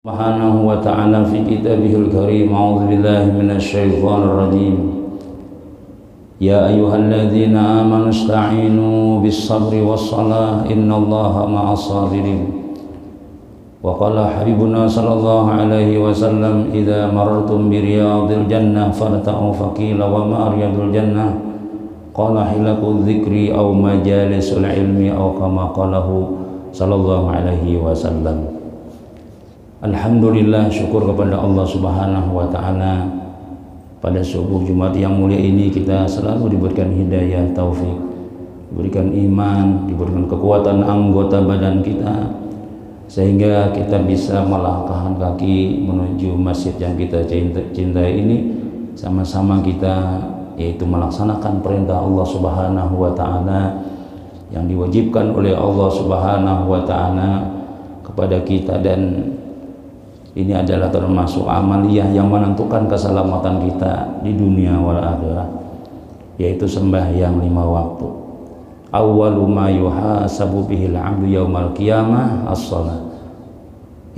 Subhanahu wa ta'ala fi kitabihil karim. A'udzu billahi minasyaitonir rajim. Ya ayyuhalladzina amanu ista'inu bis sabri was salah innallaha ma'as sabirin. Wa qala habibuna sallallahu alaihi wasallam idza marartum bi riyadil jannah farta'u faqila wa ma riyadul jannah qala hilaqu dzikri aw majalisul ilmi aw kama qalahu sallallahu alaihi wasallam. Alhamdulillah, syukur kepada Allah Subhanahu wa ta'ala. Pada subuh Jumat yang mulia ini kita selalu diberikan hidayah, taufik, diberikan iman, diberikan kekuatan anggota badan kita, sehingga kita bisa melangkahkan kaki menuju masjid yang kita cintai ini. Sama-sama kita yaitu melaksanakan perintah Allah Subhanahu wa ta'ala yang diwajibkan oleh Allah Subhanahu wa ta'ala kepada kita, dan ini adalah termasuk amaliyah yang menentukan keselamatan kita di dunia wal akhirah, yaitu sembahyang 5 waktu. Awwalu ma yuhasabu bihil 'abdu yaumal qiyamah as-shalah.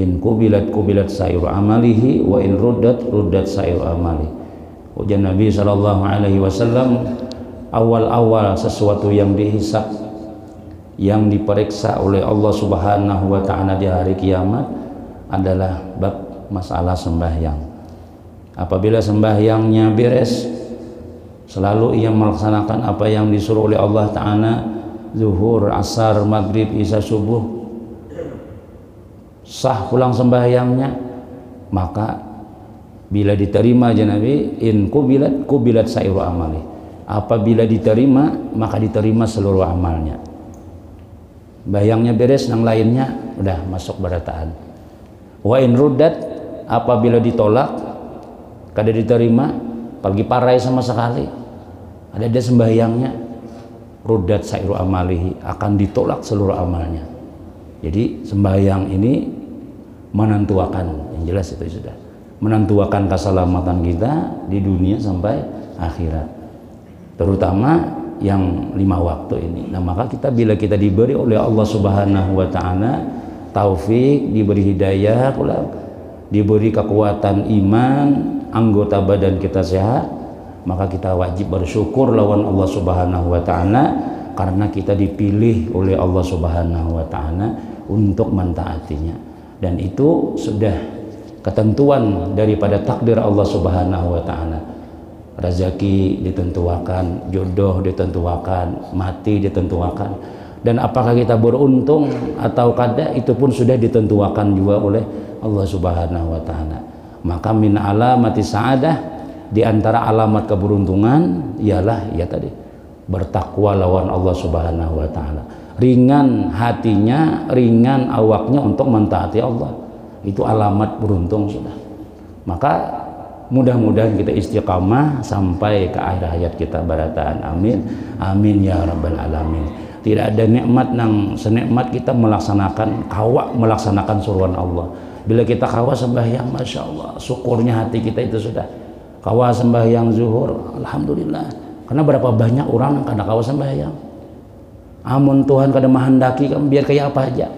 In qubilat sairu amalihi wa in ruddat sairu amalihi. Ujar Nabi sallallahu alaihi wasallam, awal-awal sesuatu yang dihisab, yang diperiksa oleh Allah Subhanahu wa ta'ala di hari kiamat adalah bab masalah sembahyang. Apabila sembahyangnya beres, selalu ia melaksanakan apa yang disuruh oleh Allah Ta'ala, zuhur, asar, maghrib, isya, subuh, sah pulang sembahyangnya, maka bila diterima aja Nabi, in kubilat sairu amali, apabila diterima maka diterima seluruh amalnya. Bayangnya beres, yang lainnya udah masuk barataan. Wa in ruddat, apabila ditolak, kada diterima, pergi parai sama sekali, ada sembahyangnya, ruddat sairu amalihi, akan ditolak seluruh amalnya. Jadi sembahyang ini menentukan, yang jelas itu sudah menentukan keselamatan kita di dunia sampai akhirat, terutama yang 5 waktu ini. Nah, maka kita bila kita diberi oleh Allah Subhanahu wa ta'ala taufik, diberi hidayah pula, diberi kekuatan iman, anggota badan kita sehat, maka kita wajib bersyukur lawan Allah Subhanahu wa ta'ala, karena kita dipilih oleh Allah Subhanahu wa ta'ala untuk mentaatinya. Dan itu sudah ketentuan daripada takdir Allah Subhanahu wa ta'ala. Rezeki ditentukan, jodoh ditentukan, mati ditentukan, dan apakah kita beruntung atau kada, itu pun sudah ditentukan juga oleh Allah Subhanahu wa ta'ala. Maka min alamati sa'adah, di antara alamat keberuntungan ialah ya tadi, bertakwa lawan Allah Subhanahu wa ta'ala. Ringan hatinya, ringan awaknya untuk mentaati Allah, itu alamat beruntung sudah. Maka mudah-mudahan kita istiqamah sampai ke akhir hayat kita barataan. Amin, amin ya rabbal alamin. Tidak ada nikmat yang senikmat kita melaksanakan suruhan Allah. Bila kita kawa sembahyang, masya Allah, syukurnya hati kita itu sudah. Kawa sembahyang zuhur, alhamdulillah. Karena berapa banyak orang yang kada kawa sembahyang. Amun Tuhan kada menghendaki, biar kayak apa aja,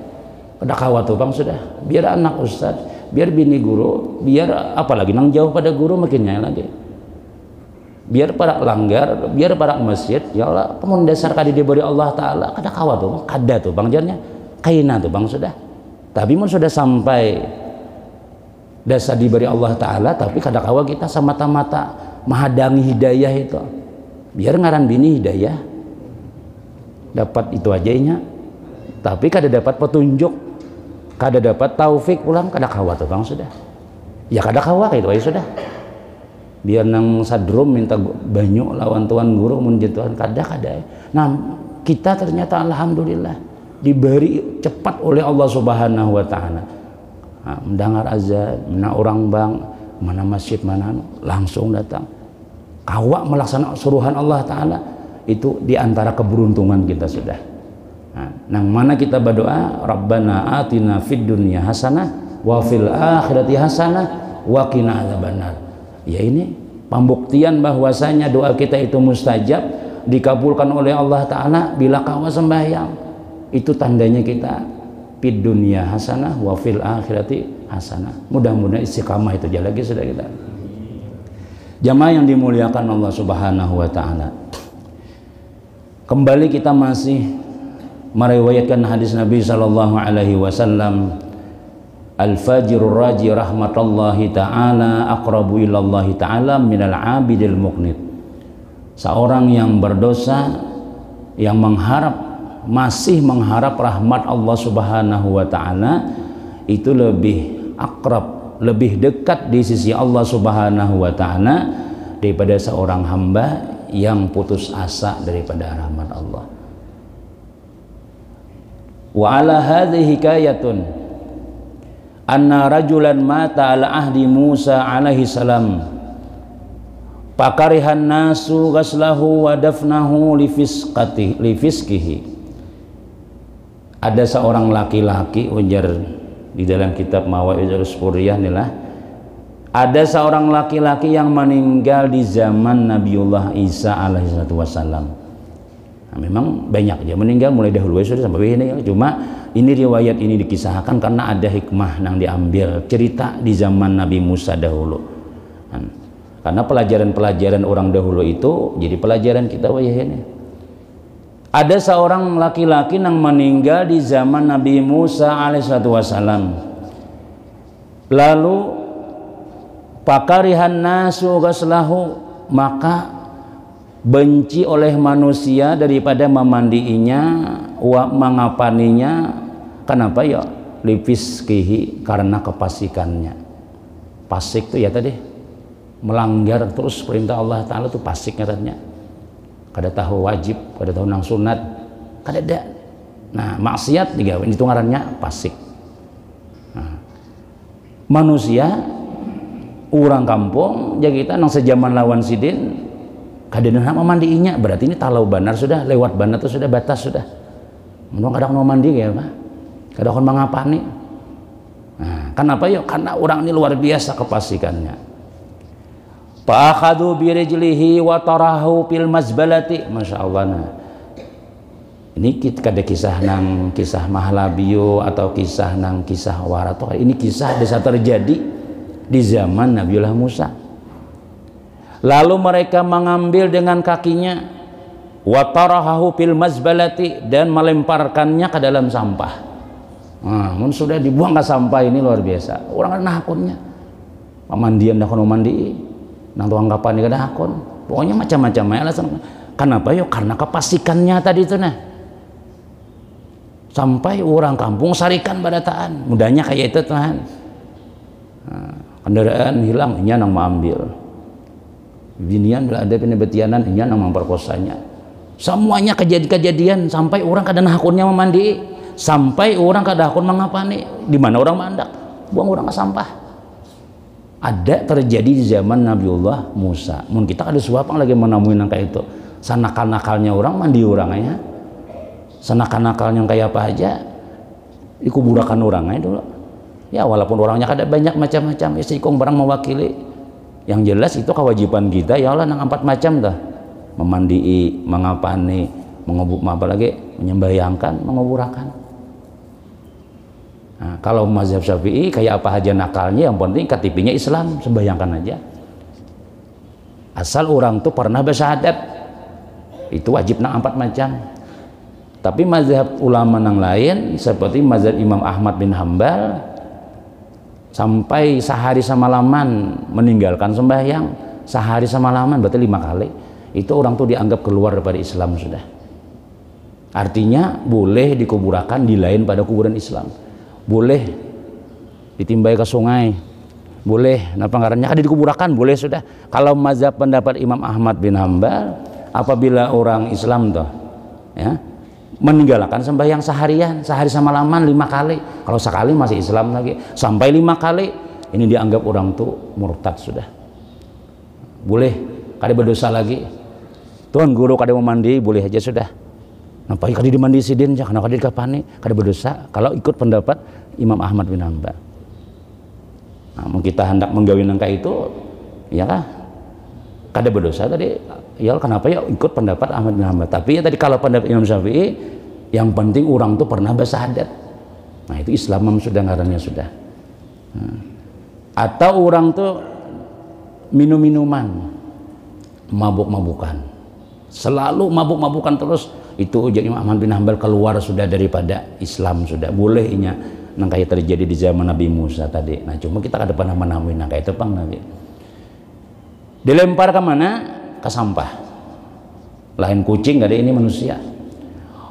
kada kawa tuh bang sudah. Biar anak ustad, biar bini guru, biar apalagi nang jauh pada guru makinnya lagi. Biar para langgar, biar para masjid, ya Allah, kamu dasar kadi diberi Allah Ta'ala, kada kawa tuh, kada tuh bang jarnya, kaina tuh bang sudah. Tapi mun sudah sampai dasar diberi Allah Ta'ala, tapi kada kawa kita semata-mata menghadangi hidayah itu. Biar ngaran bini hidayah, dapat itu ajanya, tapi kada dapat petunjuk, kada dapat taufik pulang, kada kawa tuh bang sudah. Ya kada kawa itu aja sudah. Biar nang sadrum minta banyu lawan tuan guru menjatuhan kada. Nah, kita ternyata alhamdulillah diberi cepat oleh Allah Subhanahu wa ta'ala. Nah, mendengar azan, mana orang bang, mana masjid, mana langsung datang. Kawa melaksanakan suruhan Allah Ta'ala, itu diantara keberuntungan kita sudah. Nah, nang mana kita berdoa, Rabbana atina fid dunya hasanah wa fil akhirati hasanah wa qina adzabannar. Ya, ini pembuktian bahwasanya doa kita itu mustajab, dikabulkan oleh Allah Ta'ala bila kawa sembahyang. Itu tandanya kita fid dunya hasanah wa fil akhirati hasanah. Mudah-mudahan istiqamah itu jalan lagi sudah kita. Jamaah yang dimuliakan Allah Subhanahu wa taala. Kembali kita masih meriwayatkan hadis Nabi sallallahu alaihi wasallam, al-fajirur raji rahmatullahi ta'ala aqrabu ilallahi ta'ala minal abidil muqnit. Seorang yang berdosa yang masih mengharap rahmat Allah Subhanahu wa ta'ala itu lebih akrab, lebih dekat di sisi Allah Subhanahu wa ta'ala daripada seorang hamba yang putus asa daripada rahmat Allah. Wa ala hadhihi hikayatun anna rajulan mata ala ahdi Musa alaihi salam pakarihan nasu ghaslahu wa dafnahu lifiskihi. Ada seorang laki-laki, ujar di dalam kitab Mawaidul Spuriyah inilah, ada seorang laki-laki yang meninggal di zaman Nabiullah Isa alaihi wassalam. Nah, memang banyak dia meninggal mulai dahulu sudah sampai ini, cuma ini riwayat ini dikisahkan karena ada hikmah yang diambil cerita di zaman Nabi Musa dahulu. Karena pelajaran-pelajaran orang dahulu itu jadi pelajaran kita ini. Ada seorang laki-laki yang meninggal di zaman Nabi Musa alaihissalam. Lalu pakarihan nasu ghaslahu, maka benci oleh manusia daripada memandiinya wa mengapaninya. Kenapa ya? Lifiskihi, karena kepasikannya. Pasik itu ya tadi melanggar terus perintah Allah Ta'ala itu pasik katanya. Kada tahu wajib, kada tahu nang sunat, kada ada. Nah, maksiat digawe itu ngarannya pasik. Nah, manusia orang kampung jadi kita nang sejaman lawan sidin kada nak memandiinya, berarti ini talau banar sudah, lewat banar itu sudah, batas sudah. Menurut kadang mau mandi ya Pak, kadang kon mangapani. Nah, kenapa ya? Karena orang ini luar biasa kepasikannya. Fa akhadhu bi rijlihi wa tarahu fil mazbalati. Masyaallah. Nah, ini kita ada kisah nang kisah Mahlabiyo atau kisah nang kisah Warato. Ini kisah desa terjadi di zaman Nabiullah Musa. Lalu mereka mengambil dengan kakinya wa tarahu fil mazbalati, dan melemparkannya ke dalam sampah. Nah, sudah dibuang ke sampah, ini luar biasa. Orang ada hakunnya. Pemandian dah kono mandi, nang tuang kapan kada hakun. Pokoknya macam-macam alasan. Kenapa yo? Karena kepasikannya tadi itu nah. Sampai orang kampung sarikan badataan. Mudahnya kayak itu Tuhan. Nah, kendaraan hilang, nya nang mengambil. Binian bila ada penebetianan, nya nang memperkosanya. Semuanya kejadian sampai orang kadang hakunnya memandi, sampai orang kadang hakun mengapani. Di mana orang mandak? Buang orang ke sampah. Ada terjadi di zaman Nabiullah Musa. Mungkin kita ada suapang lagi menemuin yang kayak itu. Sanakal-nakalnya orang mandi orangnya. Sanakal-nakalnya kayak apa aja dikuburakan orangnya dulu. Ya walaupun orangnya ada banyak macam-macam, istiqong barang mewakili. Yang jelas itu kewajiban kita ya Allah nang 4 macam dah. Memandii, mengapani, mengubuk apa lagi, menyembayangkan, menguburakan. Nah, kalau mazhab Syafi'i kayak apa aja nakalnya, yang penting KTP-nya Islam, sembayangkan aja. Asal orang tuh pernah bersyahadat, itu wajib nang 4 macam. Tapi mazhab ulama yang lain seperti mazhab Imam Ahmad bin Hambal sampai sehari semalaman meninggalkan sembahyang, sehari semalaman berarti 5 kali, itu orang tuh dianggap keluar daripada Islam sudah. Artinya boleh dikuburakan di lain pada kuburan Islam, boleh ditimbai ke sungai, boleh napa ngarannya ada dikuburakan, boleh sudah. Kalau mazhab pendapat Imam Ahmad bin Hambal, apabila orang Islam tuh ya meninggalkan sembahyang seharian, sehari semalaman 5 kali, kalau sekali masih Islam lagi, sampai 5 kali ini dianggap orang tuh murtad sudah. Boleh kada berdosa lagi. Tuhan guru kada mau mandi boleh aja sudah. Nampai kada dimandi sidin jangan kada dikapani, kada berdosa kalau ikut pendapat Imam Ahmad bin Hambal. Nah, kita hendak menggawi nangka itu ya kah? Kada berdosa tadi. Ya kenapa ya ikut pendapat Ahmad bin Hambal. Tapi ya tadi kalau pendapat Imam Syafi'i, yang penting orang tuh pernah bersyahadat. Nah itu Islam sudah ngarannya sudah. Atau orang tuh minum-minuman, mabuk-mabukan, selalu mabuk-mabukan terus, itu jadi Imam Ahmad bin Hanbal keluar sudah daripada Islam sudah. Bolehnya nang kayak terjadi di zaman Nabi Musa tadi. Nah cuma kita kada pernah menawi nang kayak itu pang Nabi. Dilempar ke mana? Ke sampah. Lain kucing gak ada, ini manusia.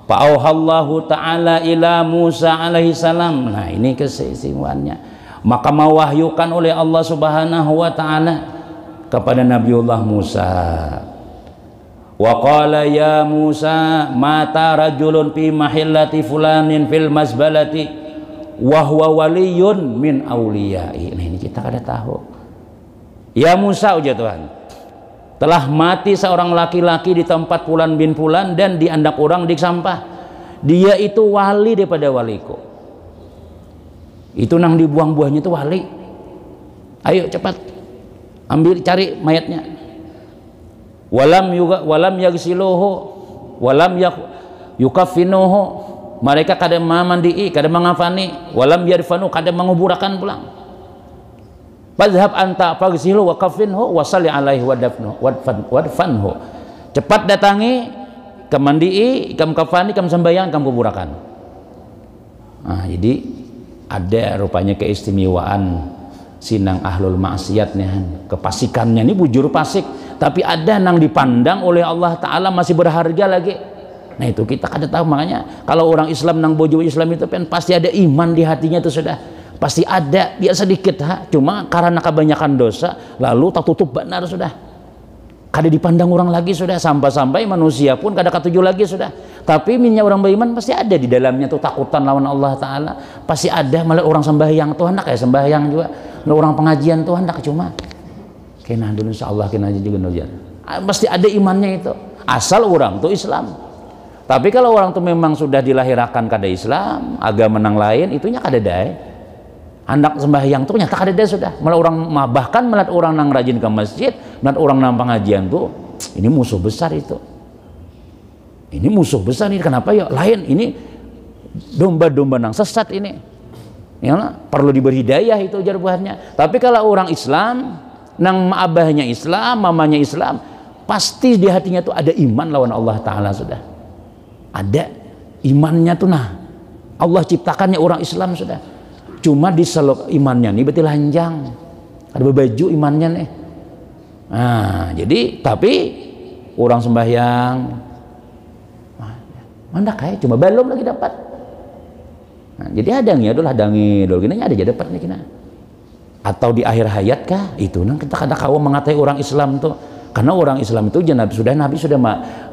Fa'auhallahu ta'ala ila Musa alaihi salam. Nah ini kesimpulannya. Maka mewahyukan oleh Allah subhanahu wa ta'ala kepada Nabiullah Musa. Wa qala ya Musa mata rajulun fi mahillati fulanin fil masbalati wa huwa waliyun min awliyai. Nah ini kita kada tahu. Ya Musa, ujar Tuhan, telah mati seorang laki-laki di tempat Fulan bin Fulan dan di andak orang di sampah. Dia itu wali daripada waliku. Itu nang dibuang buahnya itu wali. Ayo cepat ambil, cari mayatnya. Walam yagsiluhu walam yukaffinuhu. Mereka kada mandi, kada mengafani. Walam yarfanu, kada menguburakan pulang. Fadhhab anta faghsilhu wa kaffinhu wa salli alaihi wadfanhu. Cepat datangi, kam mandii, kam kafani, kam sembahyang, kam kuburakan. Nah, jadi ada rupanya keistimewaan sinang ahlul maksiatnya, kepasikannya ini bujur pasik, tapi ada nang dipandang oleh Allah Ta'ala masih berharga lagi. Nah itu kita kada tahu. Makanya kalau orang Islam nang bojo Islam itu kan pasti ada iman di hatinya itu sudah pasti ada, dia sedikit cuma karena kebanyakan dosa lalu tak tutup benar sudah, kada dipandang orang lagi sudah, sampai manusia pun kada ketujuh lagi sudah. Tapi minyak orang beriman pasti ada di dalamnya tuh takutan lawan Allah Ta'ala, pasti ada. Malah orang sembahyang tuh hendak ya sembahyang juga, orang pengajian tuh hendak, cuma kena dulu insyaallah kena aja juga nujar, pasti ada imannya itu asal orang tuh Islam. Tapi kalau orang tuh memang sudah dilahirkan kada Islam, agama nang lain, itunya kada dai. Hendak sembahyang tuh nyata kada dai sudah. Malah orang, bahkan melihat orang nang rajin ke masjid, melihat orang nang pengajian tuh, ini musuh besar itu. Ini musuh besar ini. Kenapa ya? Lain ini domba-domba nang sesat ini. Ya, perlu diberi hidayah itu ujar buahnya. Tapi kalau orang Islam, nang abahnya Islam, mamanya Islam, pasti di hatinya tuh ada iman lawan Allah Ta'ala sudah. Ada imannya tuh. Nah, Allah ciptakannya orang Islam sudah. Cuma di selok imannya nih betul lanjang. Ada baju imannya nih. Nah, jadi tapi orang sembahyang mana kayak cuma belum lagi dapat. Nah, jadi ada ngidul gini ada jadi dapat nih kena. Atau di akhir hayat kah? Itu nang kita kada kau mengatai orang Islam tuh. Karena orang Islam itu Nabi sudah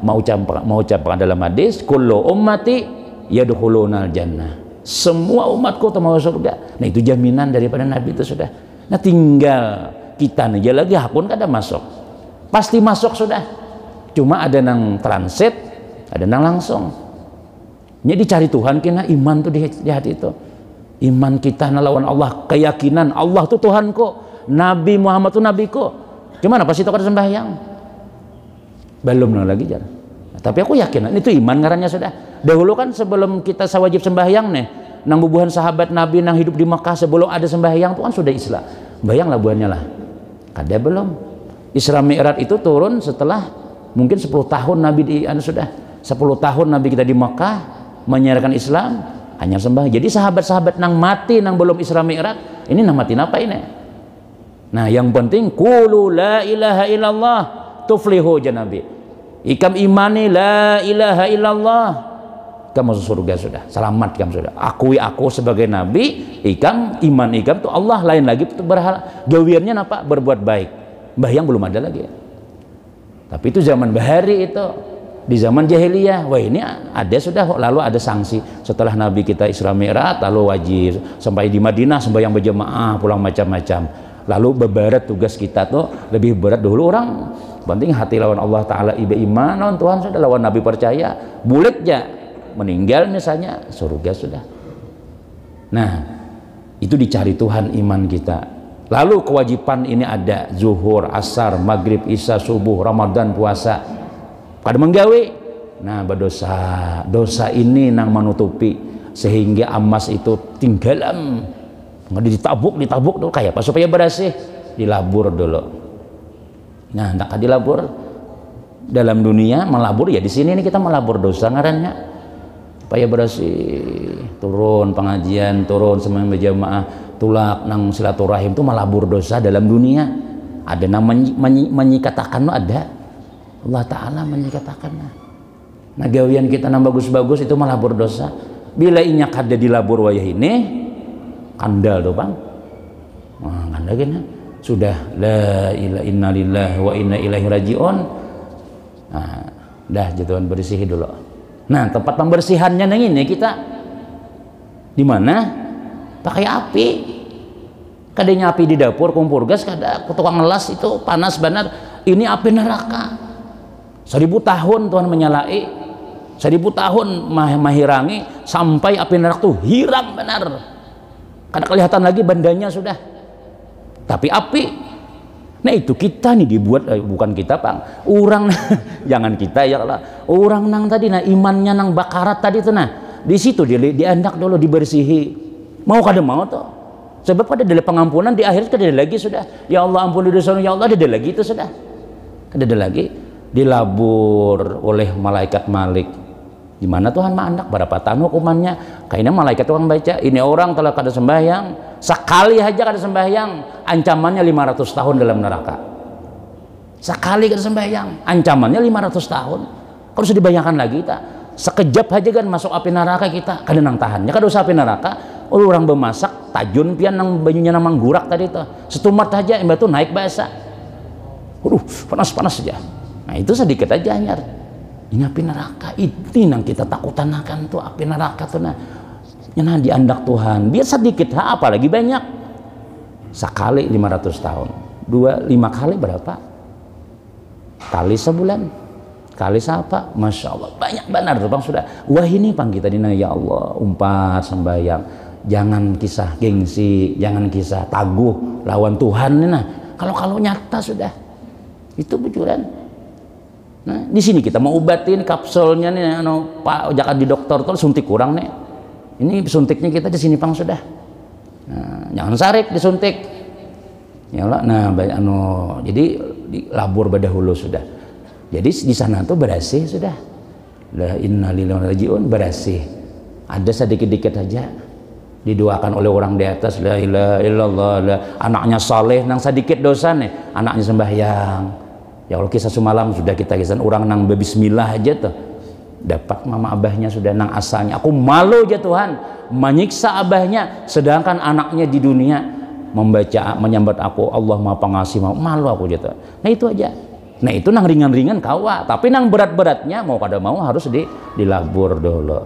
mau ucapkan dalam hadis, kullu ummati yadkhulunal jannah. Semua umatku termasuk surga. Nah itu jaminan daripada Nabi itu sudah. Nah tinggal kita aja lagi hakun kada masuk. Pasti masuk sudah. Cuma ada nang transit, ada nang langsung. Jadi cari Tuhan kena iman tuh di hati itu. Iman kita lawan Allah, keyakinan Allah tuh Tuhanku, Nabi Muhammad tuh nabiku. Gimana pasti itu kada sembahyang? Belum lagi jar. Tapi aku yakin itu iman ngarannya sudah. Dahulu kan sebelum kita sewajib sembahyang nih, nang bubuhan sahabat Nabi nang hidup di Mekah sebelum ada sembahyang tuh kan sudah Islam. Bayanglah buahnya lah. Kada belum. Isra Mi'raj itu turun setelah mungkin 10 tahun Nabi di sudah 10 tahun Nabi kita di Mekah menyiarkan Islam hanya sembahyang. Jadi sahabat-sahabat nang mati nang belum Isra Mi'raj ini nang mati apa ini? Nah, yang penting qulu la ilaha illallah tuflihu janabi. Ikam imani la ilaha illallah, kamu masuk surga sudah, selamat kamu sudah. Akui aku sebagai nabi, ikam iman ikam tuh Allah, lain lagi tuh berhala. Gawiannya apa? Berbuat baik. Bayang belum ada lagi. Tapi itu zaman bahari itu. Di zaman jahiliyah, wah ini ada sudah, lalu ada sanksi. Setelah Nabi kita Isra Mi'raj, lalu wajib sampai di Madinah sembahyang berjamaah, pulang macam-macam. Lalu bebarat tugas kita tuh lebih berat. Dulu orang penting hati lawan Allah Ta'ala iman lawan Tuhan sudah, lawan Nabi percaya bulet ya meninggal misalnya surga sudah. Nah itu dicari Tuhan iman kita. Lalu kewajiban ini ada zuhur, asar, maghrib, isya, subuh, Ramadan, puasa kada menggawe. Nah berdosa, dosa ini nang menutupi sehingga amas itu tinggalam ditabuk dulu kayak apa supaya bersih, dilabur dulu. Nah, hendak dilabur dalam dunia melabur ya di sini nih kita melabur dosa ngarannya supaya bersih, turun pengajian, turun sembahyang berjamaah, tulak nang silaturahim itu melabur dosa dalam dunia. Ada nang menyikatakan ada Allah Ta'ala menyikatakan nah gawian kita nang bagus-bagus itu melabur dosa. Bila inyak ada dilabur wayah ini kandal tuh bang, kandal gini sudah la ilaha inna lillahi wa inna ilaihi rajiun. Nah, dah jatuhan bersih dulu. Nah, tempat pembersihannya nang ini kita di mana? Pakai api. Kadanya api di dapur kompor gas, kada tukang ngelas itu panas benar. Ini api neraka. 1000 tahun Tuhan menyalai. 1000 tahun mahirangi sampai api neraka tuh hiram benar. Kada kelihatan lagi bandanya sudah. Tapi api. Nah itu kita nih dibuat bukan kita Bang. Orang jangan kita ya Allah. Orang nang tadi nah imannya nang bakarat tadi tuh nah. Di situ diandak dulu dibersihi. Mau kada mau tuh. Sebab kada ada pengampunan di akhirat kada ada lagi sudah. Ya Allah ampuni dosa ya Allah ada lagi itu sudah. Kada ada lagi dilabur oleh malaikat Malik. Di mana Tuhan mandak berapa tahun hukumannya? Kayaknya malaikat orang baca ini orang telah kada sembahyang sekali aja kada sembahyang ancamannya 500 tahun dalam neraka. Sekali kada sembahyang ancamannya 500 tahun. Kalau sudah dibayangkan lagi kita sekejap aja kan masuk api neraka kita kada nang tahannya kada usah api neraka. Orang bemasak tajun pian nang banyunya nang manggurak tadi tuh setumat aja embah tuh naik basah. Panas aja. Nah itu sedikit aja anyar. Ini api neraka itu nang kita takutan akan tuh api neraka tuh nah diandak Tuhan biar sedikit apalagi banyak sekali 500 tahun 5 kali berapa kali sebulan kali siapa Masya Allah banyak benar tuh Bang sudah wah ini Bang kita dina ya Allah umpat sembahyang jangan kisah gengsi jangan kisah taguh lawan Tuhan nih nah kalau nyata sudah itu bujuran. Nah, di sini kita mau obatin kapsulnya nih, Pak, jangan di dokter tuh suntik kurang nih. Ini suntiknya kita di sini Pang sudah. Nah, jangan sarik disuntik. Ya Allah, nah jadi dilabur badahulu sudah. Jadi di sana tuh bersih sudah. La inna lillahi wa inna ilaihi raji'un bersih. Ada sedikit-dikit aja didoakan oleh orang di atas la ilaha illallah anaknya saleh nang sedikit dosa nih anaknya sembahyang. Ya Allah kisah semalam sudah kita kisah orang nang bismillah aja tuh dapat mama abahnya sudah nang asalnya aku malu aja Tuhan menyiksa abahnya sedangkan anaknya di dunia menyambat aku Allah Maha Pengasih malu aku aja tuh. Nah itu aja. Nah itu nang ringan-ringan kawa tapi nang berat-beratnya mau kada mau harus dilabur dulu.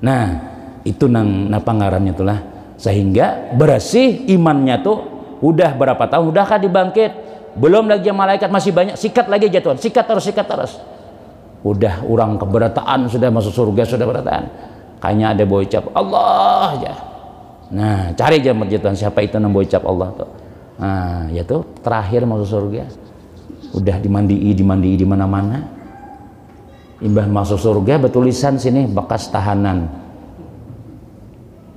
Nah itu nang pangarannya itulah sehingga bersih imannya tuh udah berapa tahun udahkah dibangkit belum lagi malaikat masih banyak sikat lagi aja Tuhan sikat terus udah orang keberatan sudah masuk surga sudah beratan kayaknya ada bocap Allah aja nah cari aja Tuhan siapa itu yang bocap Allah tuh nah ya tuh terakhir masuk surga udah dimandii di mana-mana imbah masuk surga betulisan sini bekas tahanan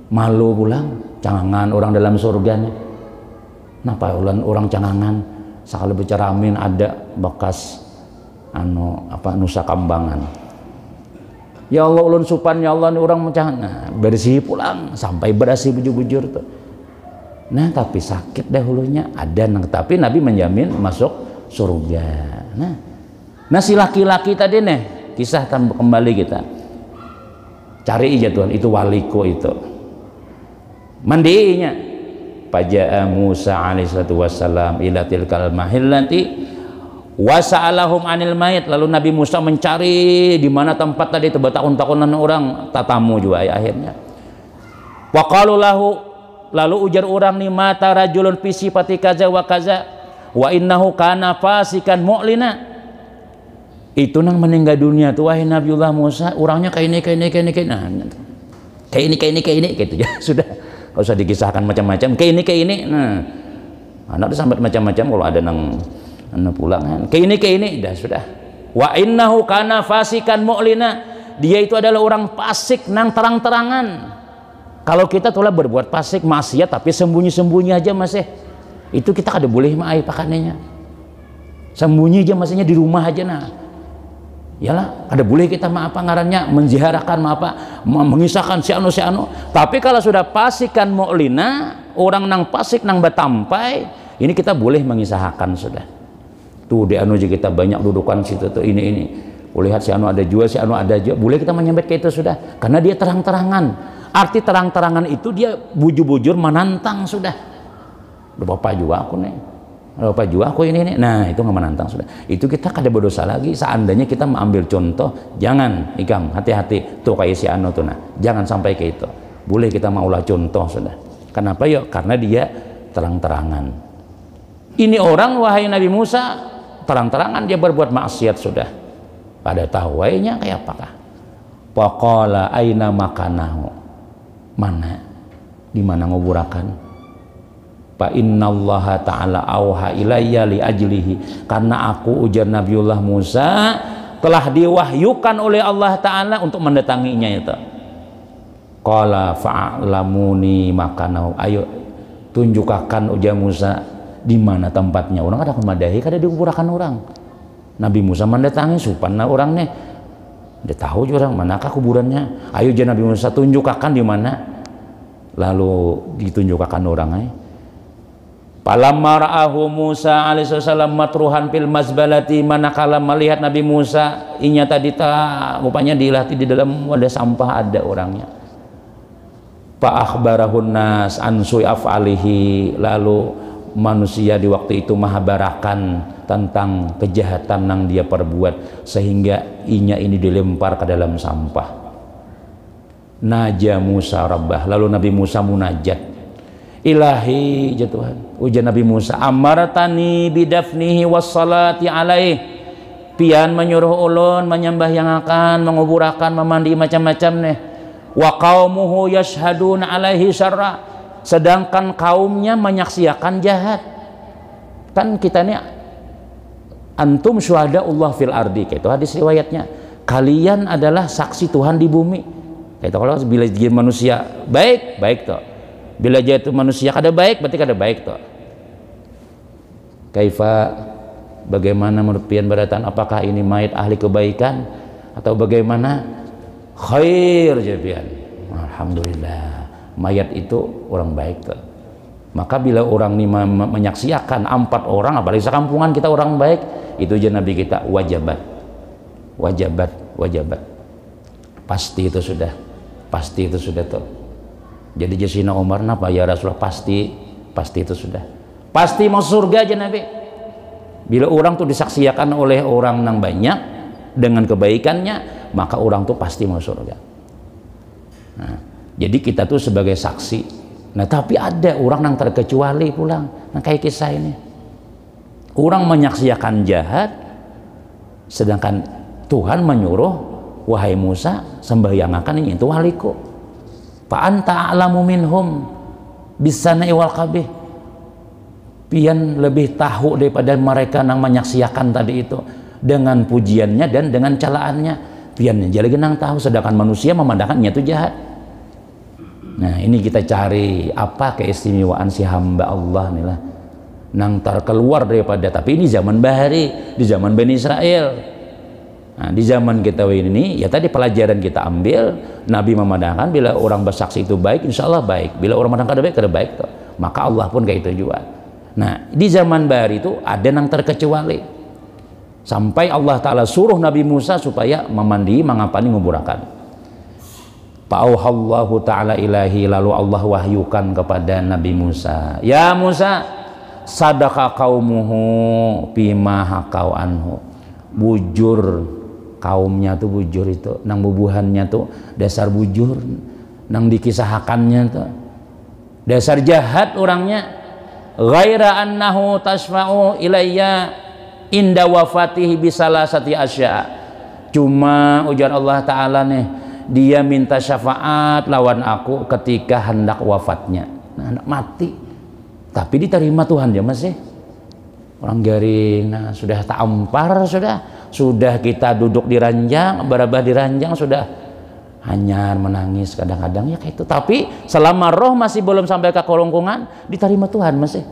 malu pulang cangangan orang dalam surga nih napa orang cangangan sekali berceramin ada bekas Nusa Kambangan ya Allah ulun supan ya Allah ini orang mencangan bersih pulang sampai bersih bujur-bujur tuh nah tapi sakit dahulunya ada tapi Nabi menjamin masuk surga nah si laki-laki tadi nih kisah kembali kita cari aja Tuhan itu waliku itu mandinya Faja'a Musa alaihissalatu wassalam ila tilkal mahillati wa sa'alahum anil mayit lalu Nabi Musa mencari di mana tempat tadi itu bertahun-tahunan orang tatamu juga akhirnya wa qalu lahu lalu ujar orang nih mata rajulun fi sifati kaza wa kaza wa innahu kana fasikan mu'lina itu nang meninggal dunia tuh wahai Nabiullah Musa orangnya kayak ini gitu ya sudah gak usah dikisahkan macam-macam kayak ini nah anak udah sampai macam-macam kalau ada nang pulang kayak ini dah sudah wa innahu kana fasikan mu'lina dia itu adalah orang fasik nang terang-terangan Kalau kita telah berbuat fasik maksiat tapi sembunyi-sembunyi aja masih, itu kita kada boleh maai pakannya. Sembunyi aja maksudnya di rumah aja nah. Yalah, kada boleh kita apa ngarannya menziarahkan apa mengisahkan si anu. Tapi kalau sudah pasikan mu'lina, orang nang pasik nang batampai, ini kita boleh mengisahkan sudah. Tuh di anu aja kita banyak dudukan situ tuh ini. Lihat si anu ada jual, si anu ada jual, boleh kita menyambat ke itu sudah, karena dia terang-terangan. Arti terang-terangan itu dia bujur-bujur menantang sudah. Udah bapak juga aku nih, udah bapak juga aku ini. Nah itu nggak menantang sudah. Itu kita kada berdosa lagi. Seandainya kita mengambil contoh, jangan ikam hati-hati tuh kayak si anu tuh nah, jangan sampai ke itu. Boleh kita maulah contoh sudah. Kenapa yuk? Karena dia terang-terangan. Ini orang wahai Nabi Musa terang-terangan dia berbuat maksiat sudah. Pada tawainya kayak apakah? Faqala aina makanahu. Mana? Di mana nguburakan? Fa innallaha ta'ala auha ilayya li ajlihi. Karena aku ujar Nabiullah Musa telah diwahyukan oleh Allah Ta'ala untuk mendatanginya itu. Qala fa'lamuni makanahu. Ayo tunjukkan ujar Musa di mana tempatnya. Orang ada kemadahi kada dikuburakan orang. Nabi Musa mendatangi supana orangnya dia tahu juga orang manakah kuburannya. Ayo jangan Nabi Musa tunjukkan di mana. Lalu ditunjukkan orangnya. Palamma ra'ahu Musa alaihi salam matruhan fil mazbalati, manakala melihat Nabi Musa inya tadi rupanya dilatih di dalam wadah sampah ada orangnya. Fa akhbarahun nas an su'i af'alihi, lalu manusia di waktu itu mahabarakan tentang kejahatan yang dia perbuat sehingga inya ini dilempar ke dalam sampah. Naja Musa rabbah, lalu Nabi Musa munajat, ilahi ya Tuhan, ujar Nabi Musa, amartani bidafnihi wassalati alaih, pian menyuruh ulun menyembah yang akan menguburakan memandi macam-macam nih, wa qaumuhu yashhaduna alaihi syarra, sedangkan kaumnya menyaksikan jahat. Kan kita ini antum syuhadaullah fil ardi, itu hadis riwayatnya, kalian adalah saksi Tuhan di bumi. Itu kalau bila jadi manusia baik toh, bila jadi manusia kada baik berarti kada baik toh. Kaifa, bagaimana menurut pian beratan, apakah ini mayat ahli kebaikan atau bagaimana? Khair ya pian, alhamdulillah mayat itu orang baik toh. Maka bila orang ini menyaksikan 4 orang, apalagi sekampungan kita orang baik, itu aja Nabi kita wajabat. Pasti itu sudah tuh. Jadi Jasina Umar napa ya Rasulullah, pasti itu sudah. Pasti mau surga aja Nabi. Bila orang tuh disaksikan oleh orang yang banyak dengan kebaikannya, maka orang tuh pasti mau surga. Nah, jadi kita tuh sebagai saksi. Nah, tapi ada orang yang terkecuali pulang. Nah, kayak kisah ini. Orang menyaksikan jahat, sedangkan Tuhan menyuruh, wahai Musa, sembahyangakan ini itu waliku. Fa anta a'lamu minhum bisana'i wal qabih. Pian lebih tahu daripada mereka yang menyaksikan tadi itu dengan pujiannya dan dengan celaannya. Pian jadi genang tahu, sedangkan manusia memandangkannya itu jahat. Nah, ini kita cari apa keistimewaan si hamba Allah nih lah, nang terkeluar daripada, tapi ini zaman bahari, di zaman Bani Israel. Nah, di zaman kita ini ya tadi pelajaran kita ambil, Nabi memandangkan bila orang bersaksi itu baik, insya Allah baik. Bila orang memandangkan kada baik toh. Maka Allah pun kayak itu juga. Nah, di zaman bahari itu ada yang terkecuali. Sampai Allah Ta'ala suruh Nabi Musa supaya memandi, mengapani, nguburakan. Fa'auhallahu ta'ala ilahi, lalu Allah wahyukan kepada Nabi Musa, ya Musa, sadaka qaumuhu bima hakau anhu. Bujur kaumnya tuh, bujur itu nang bubuhannya tuh dasar bujur, nang dikisahkannya tuh dasar jahat orangnya. Ghaira annahu tasfa'u ilayya inda wafatihi bisalasati asya. Cuma ujar Allah Ta'ala nih, dia minta syafaat lawan aku ketika hendak wafatnya. Nah, hendak mati, tapi diterima Tuhan ya masih. Orang garing, nah sudah tampar, sudah kita duduk di ranjang, berabah di ranjang, sudah hanyar menangis kadang-kadang ya kayak itu. Tapi selama roh masih belum sampai ke kerongkongan, diterima Tuhan masih.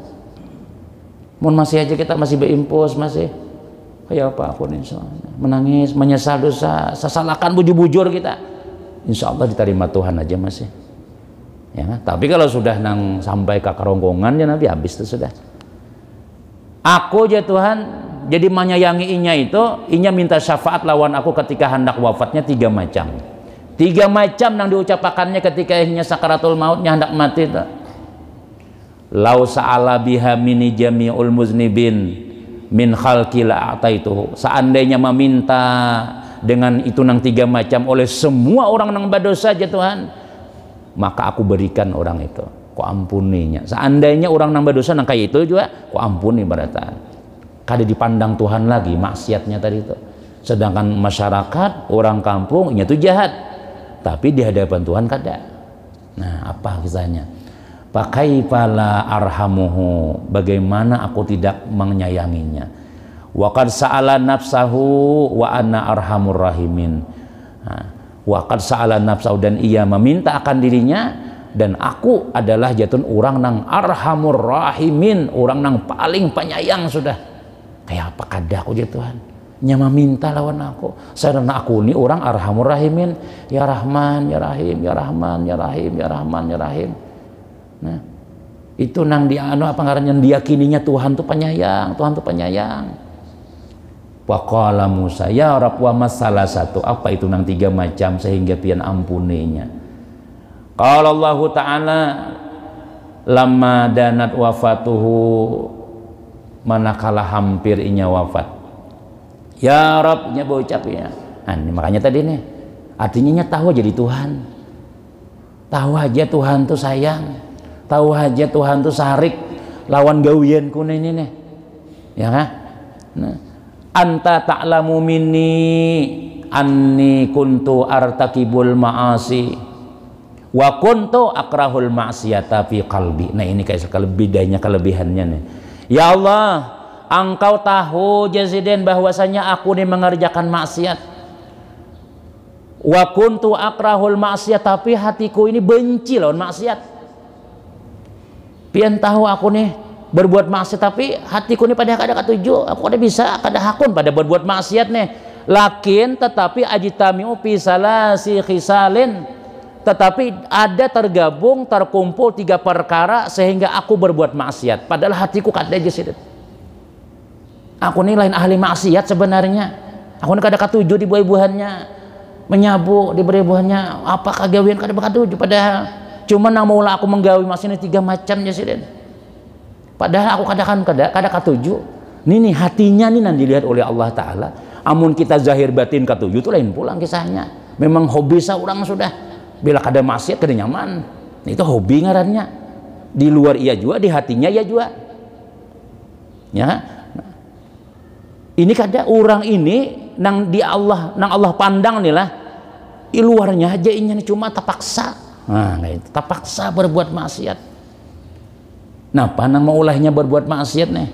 Mun masih aja kita masih berimpus masih kayak apa pun insya Allah. Menangis, menyesal dosa, sesalakan bujur-bujur kita, insya Allah diterima Tuhan aja masih. Ya, tapi kalau sudah nang sampai ke kerongkongan ya Nabi habis itu sudah. Aku aja Tuhan jadi menyayangi inya itu, inya minta syafaat lawan aku ketika hendak wafatnya 3 macam. 3 macam yang diucapkannya ketika inya sakaratul mautnya hendak mati itu. Lau sa'ala biha mini jami'ul muznibin min khalqi la'ataituhu. Seandainya meminta dengan itu nang 3 macam oleh semua orang nang berdosa aja Tuhan, maka aku berikan orang itu, ku ampuninya. Seandainya orang nang berdosa nang kayak itu juga, ku ampuni beratan. Kada dipandang Tuhan lagi maksiatnya tadi itu. Sedangkan masyarakat orang kampung nya itu jahat, tapi di hadapan Tuhan kada. Nah, apa kisahnya? Pakai pala arhamuhu, bagaimana aku tidak menyayanginya. Wa qad sa'ala nafsahu wa ana arhamur rahimin. Wa qad sa'ala nafsahu, dan ia meminta akan dirinya, dan aku adalah jatun orang nang arhamur rahimin, orang nang paling penyayang sudah. Kayak apa kada aku aja Tuhan nyama minta lawan aku, sarana aku ini orang arhamur rahimin, ya Rahman ya Rahim, ya Rahman ya Rahim, ya Rahman ya Rahim. Nah itu nang dia apa ngarannya diyakininya Tuhan tuh penyayang, Tuhan tuh penyayang. Wa qala Musa ya Rabb wa masalah satu, apa itu nang 3 macam sehingga pian ampuninya. Qala Allah Ta'ala lamma danat wafatuhu, manakala hampir inya wafat, ya Rabb nya berucap ya. Nah, makanya tadi nih artinya tahu jadi Tuhan, tahu aja Tuhan tuh sayang, tahu aja Tuhan tuh sarik lawan gawianku ini nih ya kan. Nah, anta ta'lamu minni anni kuntu artakibul ma'asi wa kuntu akrahul ma'siyata fi qalbi. Nah ini kayak kelebihannya nih. Ya Allah, Engkau tahu Jasiden bahwasanya aku ini mengerjakan maksiat. Wa kuntu akrahul maksiat, tapi hatiku ini benci lawan maksiat. Pian tahu aku nih berbuat maksiat, tapi hatiku ini pada kada katuju, aku kada bisa kada hakun pada berbuat maksiat nih. Lakin tetapi ajitamiu fi salasi khisalin, tetapi ada tergabung terkumpul 3 perkara sehingga aku berbuat maksiat, padahal hatiku kada Jasiden. Aku ini lain ahli maksiat sebenarnya. Aku ini kada katuju di buah-buahannya, menyabu di buah-buahannya, apa kagawian kada katuju, padahal cuma namulah aku menggawi maksiat 3 macam Jasiden. Padahal aku kada katuju. Ini hatinya nih nanti dilihat oleh Allah Ta'ala. Amun kita zahir batin katuju itu lain pulang kisahnya. Memang hobi seorang sudah. Bila kada maksiat kada nyaman. Itu hobi ngarannya. Di luar iya juga, di hatinya iya juga. Ya. Nah, ini kada orang ini nang di Allah, nang Allah pandang nih lah. Di luarnya aja ini cuma terpaksa. Nah, itu terpaksa berbuat maksiat. Nah, panang maulahnya berbuat maksiat nih.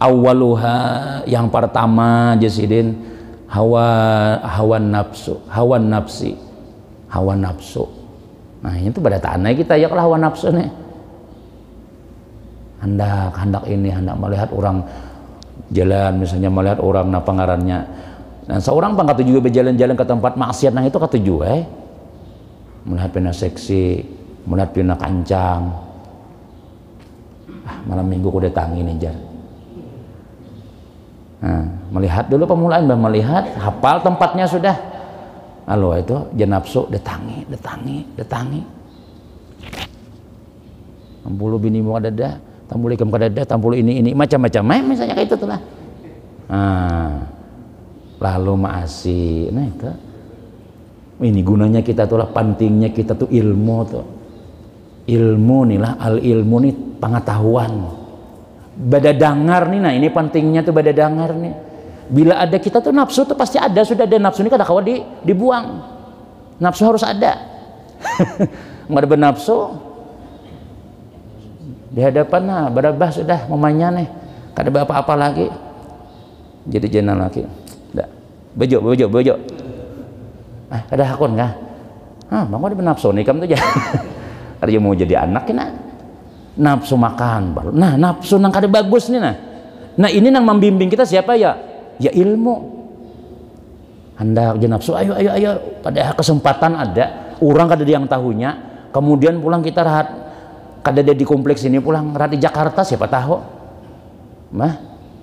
Awaluha, yang pertama Jasiden, hawa nafsi. Nah, itu pada tanah kita ya kalau hawa nafsu nih. Hendak melihat orang jalan, misalnya melihat orang pangarannya. Dan seorang kata juga berjalan-jalan ke tempat maksiat, nah itu katuju melihat pina seksi, melihat pina kancang. Malam minggu ku datangi nih jar. Nah, melihat dulu pemulaan, melihat hafal tempatnya sudah. Lalu itu jenapsu datangi. Tampulu bini mu ada, tampulu ikam kadada, tampulu ini macam-macam. Misalnya kayak itu tuh lah. Nah, lalu maasi. Nah itu. Ini gunanya kita tuh lah, pentingnya kita tuh ilmu tuh. Ilmu nih lah, al ilmu nih pengetahuan. Bada dangar nih, nah ini pentingnya tuh bada dangar nih. Bila ada kita tuh nafsu tuh pasti ada, sudah ada nafsu ini kada kawa dibuang. Nafsu harus ada. Nggak ada bernafsu di hadapan, nah berabah sudah mamanya nih, kada apa-apa lagi. Jadi jenal lagi. Bejo. Kada hakun kah? Bang ada nafsu nikam tuh ya. Kada mau jadi anak kena nafsu makan baru. Nah, nafsu nang kada bagus nih nah. Nah, ini nang membimbing kita siapa ya? Ya ilmu. Hendak je nafsu, ayo pada kesempatan ada, orang kada yang tahunya, kemudian pulang kita rahat kada ada di kompleks ini, pulang rahat di Jakarta siapa tahu.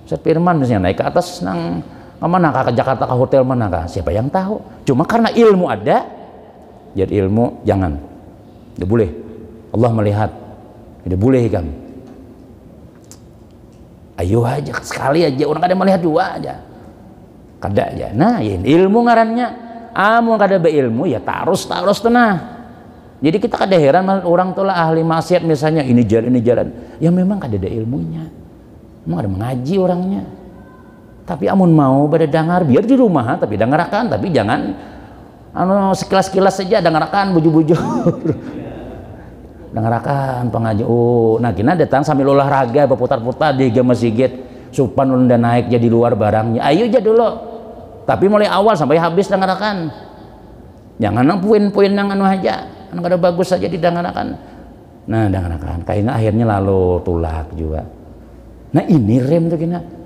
Ustaz Firman misalnya naik ke atas nang mana ke Jakarta ke hotel mana kah? Siapa yang tahu? Cuma karena ilmu ada, jadi ilmu jangan. Tidak boleh. Allah melihat. Tidak boleh kan. Ayo aja sekali aja orang kada melihat dua aja. Kada aja. Nah, ya ilmu ngarannya. Amun kada beilmu ya tarus tenah. Jadi kita kada heran orang tuh lah ahli maksiat misalnya ini jalan. Ya memang kada ada ilmunya. Memang ada mengaji orangnya. Tapi amun mau pada dengar biar di rumah tapi dengarkan, tapi jangan sekilas-kilas saja dengarkan bujur-bujur. Dengarkan pengaji. Nah kina datang sambil olahraga berputar-putar di masjid supan udah naik jadi luar barangnya. Ayo aja dulu. Tapi mulai awal sampai habis dengarkan. Jangan poin-poin yang aja. Yang ada bagus saja didengarkan. Nah dengarkan. Kayaknya akhirnya lalu tulak juga. Nah ini rem tuh kina.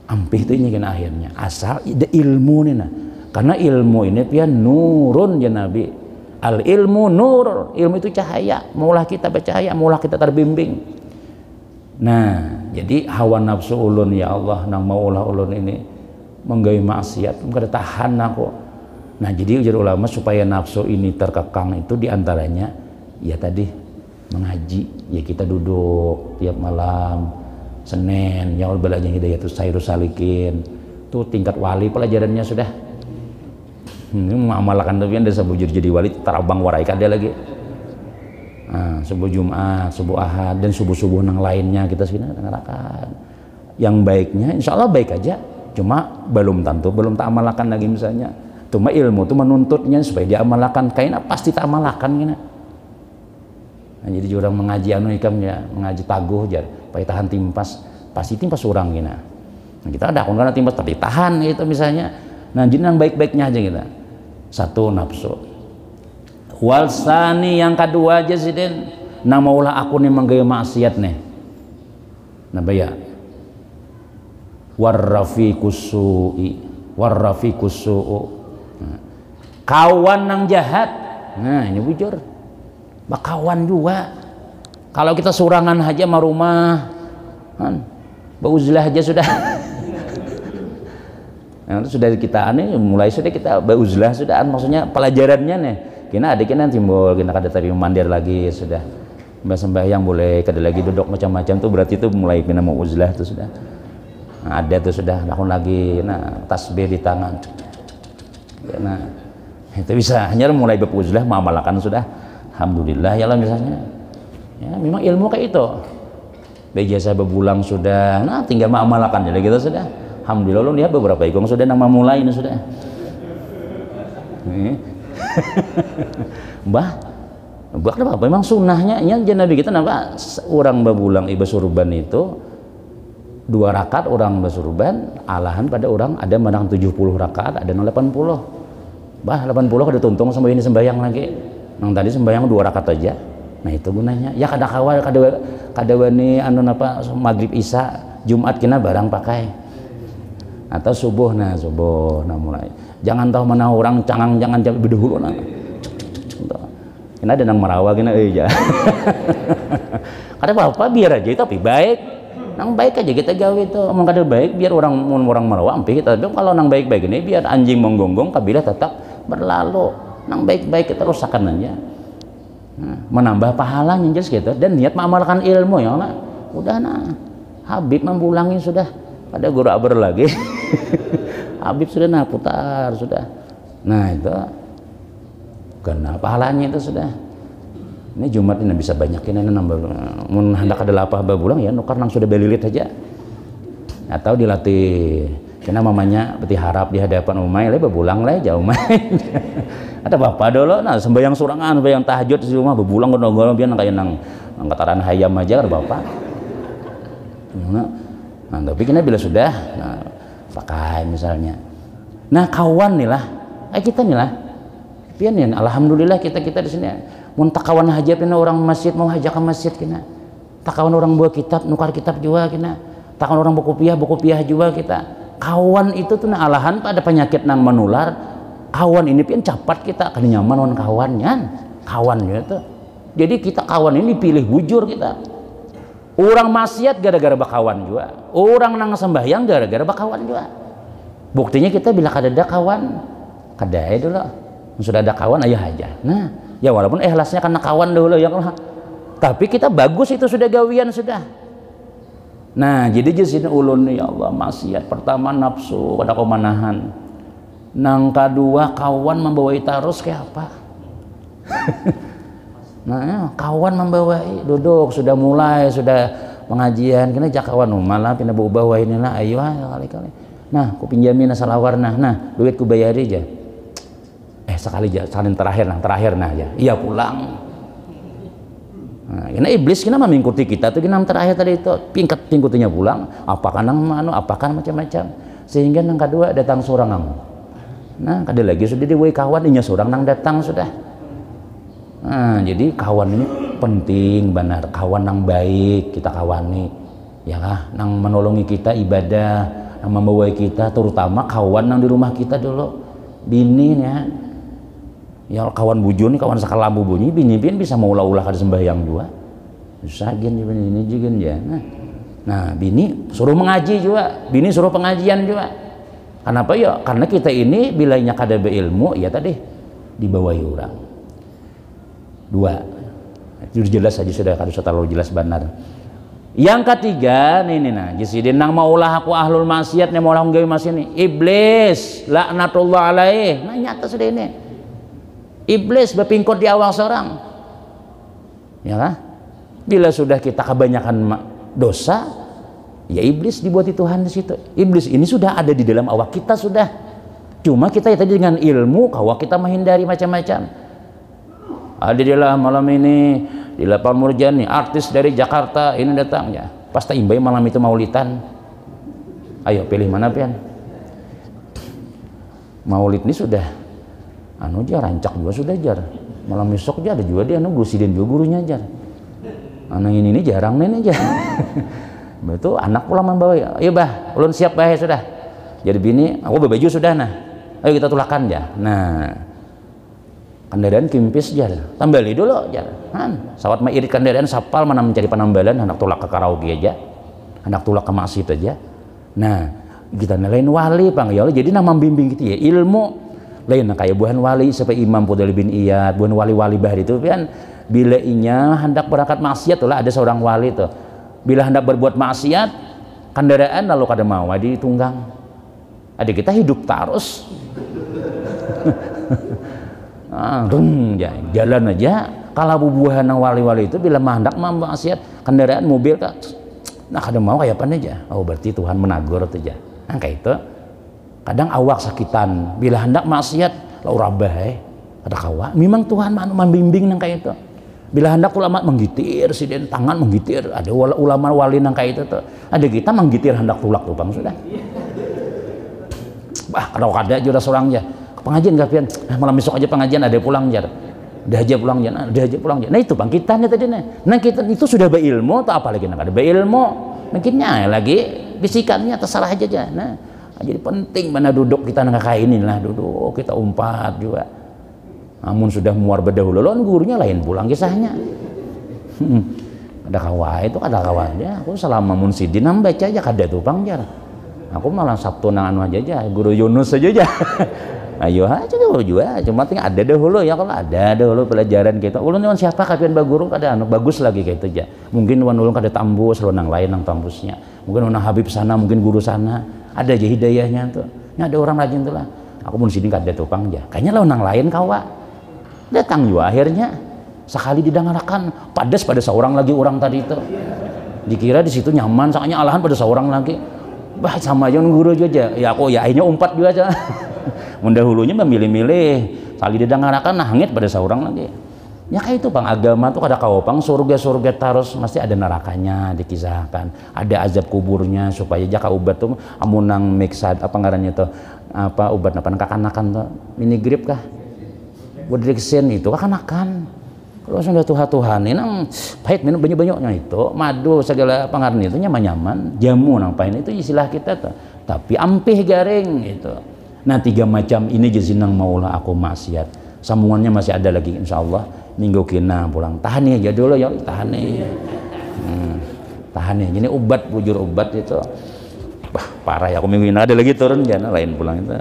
Ampih itu ini kena akhirnya asal ada ilmu nih nah, karena ilmu ini pian nurun ya Nabi, al ilmu nur, ilmu itu cahaya, maulah kita bercahaya, maulah kita terbimbing. Nah jadi hawa nafsu ulun ya Allah nang maulah ulun ini menggawe maksiat kada tahan aku. Nah jadi ujar ulama supaya nafsu ini terkekang itu diantaranya ya tadi mengaji, ya kita duduk tiap malam Senin ya Allah belajar Hidayatus Sairus Salikin tuh tingkat wali pelajarannya sudah ini mengamalkan tapi ada sebujur jadi wali terabang warai kada lagi. Subuh Jumat, subuh Ahad dan subuh-subuh nang lainnya kita sini dengarkan yang baiknya insya Allah baik aja, cuma belum tentu belum tak amalkan lagi misalnya. Cuma ilmu itu menuntutnya supaya diamalkan kayaknya pasti tak amalkan gini. Nah, jadi orang mengaji ikamnya mengaji taguh jar supaya tahan timpas pasti timpas orang gini. Nah, kita ada karena timpas tapi tahan gitu misalnya. Nah jadi yang baik-baiknya aja kita. Satu nafsu. Walsani yang kedua aja sih den. Nah maulah aku nih menggaya maksiat nih. Nah baya. Warrafiqusui. Nah, kawan yang jahat. Nah ini bujur. Bakawan juga. Kalau kita surangan aja sama rumah kan bauzlah aja sudah. Nah, itu sudah kita mulai sudah kita bauzlah sudah maksudnya pelajarannya nih. Kena ada kena timbul kena kada tapi mandir lagi sudah. Mbak sembahyang boleh kada lagi duduk macam-macam tuh berarti itu mulai kena mau uzlah tuh sudah. Nah, ada tuh sudah lakukan lagi. Nah tasbih di tangan. Nah itu bisa hanya mulai beruzlah mengamalkan sudah. Alhamdulillah ya lah misalnya ya memang ilmu kayak itu biasa bebulang sudah nah tinggal mengamalkan jadi kita sudah alhamdulillah lu lihat beberapa ikong sudah nama mulai ini sudah bah kenapa memang sunnahnya ya Nabi kita nampak orang bebulang ibadah surban itu 2 rakaat orang bersurban alahan pada orang ada menang 70 rakaat ada 80 bah 80 ada tuntung sampai ini sembahyang lagi. Nang tadi sembahyang 2 rakaat aja. Nah itu gunanya. Ya kada kawal kada wani maghrib isya Jumat kena barang pakai. Atau subuh nah mulai. Jangan tahu mana orang cangang jangan jam bedahulu nah. Kena ada nang merawa kena ya. Kada apa-apa biar aja tapi baik. Nang baik aja kita gawe itu. Omong kada baik biar orang merawa ampih kita. Kalau nang baik-baik ini biar anjing menggonggong kabilah tetap berlalu. Nang baik-baik kita rusakkan aja. Menambah pahalanya just gitu dan niat mengamalkan ilmu ya lah. Udah nah. Habib membulangi sudah. Ada guru abar lagi. Habib sudah nah putar sudah. Nah itu karena pahalanya itu sudah. Ini Jumat ini bisa banyak ini nambah. Mun hendak ada lapah babulang ya nukar nang sudah belilit aja. Atau dilatih karena mamanya beti harap di hadapan umay le bebulang le jauh main. Ada bapak dulu nah sembahyang surangan sembahyang tahajud di rumah bebulang gondong-gondong biar kayak nang kataran hayam aja ada bapak. Nah tapi kena bila sudah nah, pakai misalnya. Nah kawan nih lah kita nih lah pian ya alhamdulillah kita di sini mun takawan haja pina orang masjid mau haja ke masjid kena takawan orang bawa kitab nukar kitab juga kena takawan orang buku piah juga kita kawan itu tuh nah alahan pada penyakit nang menular kawan ini pian capat kita kan nyaman on kawannya kawan gitu jadi kita kawan ini pilih bujur kita orang maksiat gara-gara bakawan juga orang nang sembahyang gara-gara bakawan juga buktinya kita bila kada ada kawan kada dulu sudah ada kawan ayah aja nah ya walaupun ikhlasnya karena kawan dulu ya tapi kita bagus itu sudah gawian sudah nah jadi jadi ulun ya Allah maksiat pertama nafsu pada komanahan nang kedua kawan membawai tarus kayak apa nah kawan membawai duduk sudah mulai sudah pengajian kena jak kawan malah pindah bawa inilah ayo kali-kali nah ku pinjamin salah warna nah duit ku bayari aja sekali aja salin terakhir nah ya iya pulang nah ini iblis kena mengikuti kita tuh kena terakhir tadi itu pingkutinya pulang apakah nang manu apakah macam-macam sehingga nang kedua datang seorang kamu nah kada lagi sudah diwei kawan inya seorang nang datang sudah nah jadi kawan ini penting benar kawan nang baik kita kawani ya lah nang menolongi kita ibadah nang membawa kita terutama kawan nang di rumah kita dulu bini ya kawan bujuni kawan sakalambu bunyi bini bisa mau ulah kada sembahyang juga bisa gini ini juga ya nah bini suruh mengaji juga bini suruh pengajian juga kenapa ya karena kita ini bilanya kada beilmu ya tadi dibawahi orang dua itu jelas aja sudah kada usah terlalu jelas benar yang ketiga nih nah jadi nang maulah aku ahlul maksiat nih maulah nggawe mas ini iblis laknatullah alaih nah nyata sudah ini iblis berpingkot di awal seorang ya kan bila sudah kita kebanyakan dosa ya iblis dibuat Tuhan di situ iblis ini sudah ada di dalam awak kita sudah cuma kita ya tadi dengan ilmu bahwa kita menghindari macam-macam ada di dalam malam ini di Lapang Murjani artis dari Jakarta ini datang ya pasti imbai malam itu maulidan ayo pilih mana pian maulid ini sudah anu jar rancak juga sudah jar malam besok aja ada juga dia anu gusiden juga gurunya jar anak ini jarang nih jar betul anak pulang membawa ayo bah ulun siap bah sudah jadi bini aku berbaju sudah nah ayo kita tulakan ya nah kendaraan kimpis jar tambali dulu jar sawat mah irit kendaraan sapal mana mencari penambalan hendak tulak ke karaoke aja hendak tulak ke masjid aja nah kita nelain wali pang ya jadi nama bimbing gitu ya ilmu lain kayak buhan wali sampai Imam Fudhal bin Iyad buhan wali-wali bahari itu kan bila inya hendak berangkat maksiat tuh lah ada seorang wali tuh bila hendak berbuat maksiat kendaraan lalu kada mau ditunggang ada kita hidup terus ya jalan aja kalau bubuhan wali-wali itu bila hendak maksiat kendaraan mobil kak nah kada mau kayak apa aja oh berarti Tuhan menagur tuh aja nah kayak itu kadang awak sakitan bila hendak maksiat lau rabah ada kawa memang Tuhan membimbing nang kayak itu bila hendak ulama menggitir siden tangan menggitir ada ulama wali nang kayak itu tuh ada kita menggitir hendak tulak tuh bang sudah bah kalau kada aja seorang aja pengajian gak pian malam besok aja pengajian ada pulang jar ada aja pulang jar ada aja pulang jar nah itu bang kita tadi nah kita itu sudah berilmu atau apa lagi nang ada berilmu mungkinnya lagi bisikannya tersalah aja nah jadi penting mana duduk kita nang kayak ini lah duduk kita umpat juga namun sudah muar berdahulu lawan gurunya lain pulang kisahnya ada kawan itu ada kawannya aku selama munsidin baca aja kada tuh bang jar aku malah Sabtu nang anu aja guru Yunus aja ayo aja juga cuma tinggal ada dahulu ya kalau ada dahulu pelajaran kita ulun dengan siapa kapian baguru kada anu bagus lagi kayak itu aja mungkin ulun kada tambus lu nang lain nang tambusnya mungkin nang Habib sana mungkin guru sana ada aja hidayahnya tuh ini ada orang rajin tuh lah aku pun sini kada tukang aja kayaknya lo nang lain kawa datang juga akhirnya sekali didengarakan padas pada seorang lagi orang tadi itu dikira di situ nyaman soalnya alahan pada seorang lagi bah sama aja guru aja ya aku ya akhirnya umpat juga aja mendahulunya memilih-milih kali didengarakan nah hangit pada seorang lagi ya kayak itu bang agama tuh kada kawapang surga terus mesti ada nerakanya dikisahkan ada azab kuburnya supaya jaka ubat tuh amunang miksad apa ngarannya tuh apa ubat apa kanakan tuh mini grip kah bodriksen itu akan kalau sudah Tuhan nang pahit minum banyak-banyaknya itu madu segala pengaruh itu nyaman-nyaman jamu nang pahit itu istilah kita tuh tapi ampih garing itu. Nah 3 macam ini jesinang maulah aku maksiat sambungannya masih ada lagi insyaallah minggu kena pulang tahan aja dulu ya tahan tahan ya jadi obat bujur obat itu parah ya aku minggu ini ada lagi turun jangan lain pulang itu.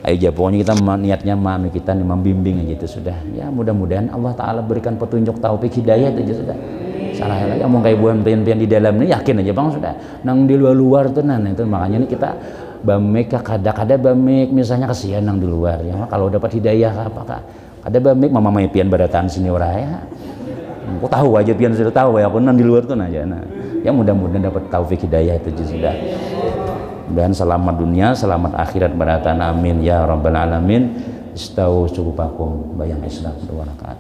Ayo pokoknya kita niatnya mami kita nih membimbing aja itu sudah ya mudah-mudahan Allah Ta'ala berikan petunjuk taufik hidayah itu sudah salah lagi ngomong kayak buan pian di dalam ini yakin aja bang sudah nang di luar tuh itu makanya ini kita bamek kada bamek misalnya kesian nang di luar ya kalau dapat hidayah apakah ada bamek mama pian badatan sini oraya aku tahu aja pian sudah tahu ya aku nang di luar tuh aja nah ya mudah-mudahan dapat taufik hidayah itu sudah dan selamat dunia, selamat akhirat baratan amin ya rabbal alamin. Istau cukupakum bayang Islam 2 rakaat.